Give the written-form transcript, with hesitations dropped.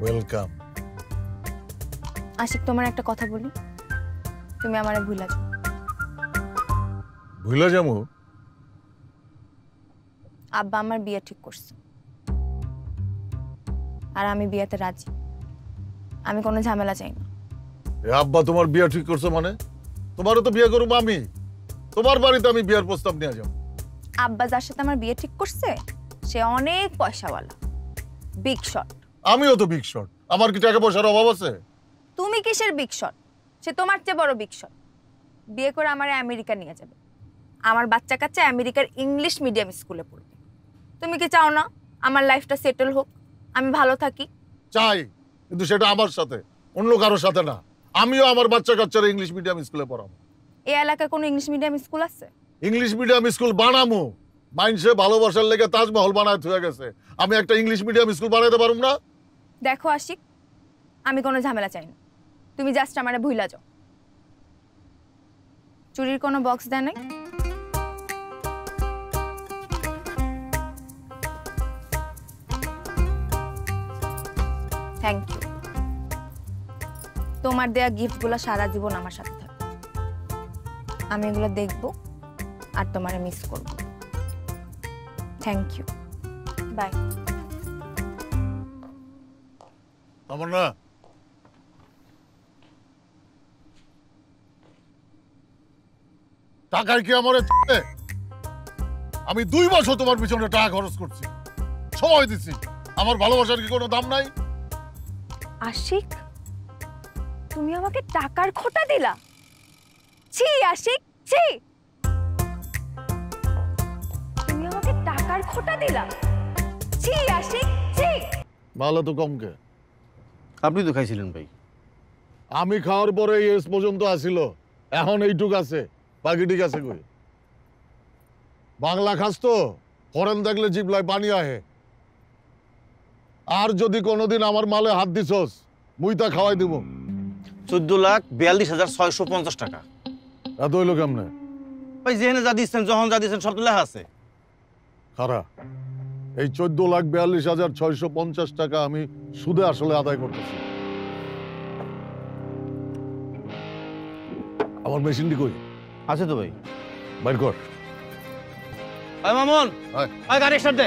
Welcome. Ashiq, তোমার একটা কথা বলি, তুমি আমারে ভুলা যাও। ভুলা যাবো? আব্বা আমার বিয়ে ঠিক করছে, আর আমি বিয়েতে রাজি। আমি কোনো ঝামেলা চাই না। আব্বা তোমার বিয়ে ঠিক করছে মানে? তোমারও তো বিয়ে করবো আমি। তোমার বাড়িতে আমি বিয়ের প্রস্তাব নিয়ে যাবো। আব্বা যার সাথে আমার বিয়ে ঠিক করছে সে অনেক পয়সাওয়ালা, বিগ শট। আমিও তো বিগ শট। আমার কি টাকা পয়সার অভাব আছে? তুমি কিসের বিগ শট? সে তোমার চেয়ে বড় বিগ শট। বিয়ে করে আমার আমেরিকা নিয়ে যাবে। আমার বাচ্চা কাচ্চা আমেরিকার ইংলিশ মিডিয়াম স্কুলে পড়বে। তুমি কি চাও না আমার লাইফটা সেটেল হোক, আমি ভালো থাকি? চাই, কিন্তু সেটা আমার সাথে, অন্য কারোর সাথে না। আমিও আমার বাচ্চা কাচ্চারা ইংলিশ মিডিয়াম স্কুলে পড়াবো। এই এলাকায় কোনো ইংলিশ মিডিয়াম স্কুল আছে? ইংলিশ মিডিয়াম স্কুল বানামো। মাইন্ডসে ভালোবাসার লেগে তাজমহল বানায় থয়ে গেছে, আমি একটা ইংলিশ মিডিয়াম স্কুল বানাইতে পারুম না? দেখো আশিক, আমি কোনো ঝামেলা চাই না। তুমি জাস্ট আমারে ভুইলা যাও। চুরির কোনো বক্স দেয় নাই? Thank you. তোমার দেয়া গিফটগুলো সারা জীবন আমার সাথে থাকবে। আমি এগুলো দেখব আর তোমারে মিস করব। Thank you, bye. আমার না টাকার কি আমার? আমি 2 বছর তোমার পিছনে টাকা খরচ করছি, সময় দিচ্ছি। আমার ভালোবাসার কি কোনো দাম নাই? আশিক, তুমি আমাকে টাকার খোটা দিলা? ছি আশিক, ছি! তুমি আমাকে টাকার খোটা দিলা? ছি আশিক, ছি! ভালো তো কমকে। আপনি তো খাইছিলেন ভাই। আমি খাওয়ার পরে এস পর্যন্ত আসিল, এখন এইটুক আছে, বাকি ঠিক আছে কই? বাংলা খাস তো, ফরেন দেখলে জিবলায় পানি আহে। আর যদি কোনোদিন আমার মালে হাত দিছস, মুই তা খাওয়াই দিব। 14,42,650 টাকা। এত হইলো কেমনে? ভাই যেখানে যা দিচ্ছেন, যখন যা দিচ্ছেন, সব তো লেখা আছে। খারা, এই 14,42,650 টাকা আমি সুদে আসলে আদায় করতেছি। আমার মেশিনটি কই? আছে তো ভাই। বাইর কর। মামুন, আয়। গাড়ি স্টার্ট দে।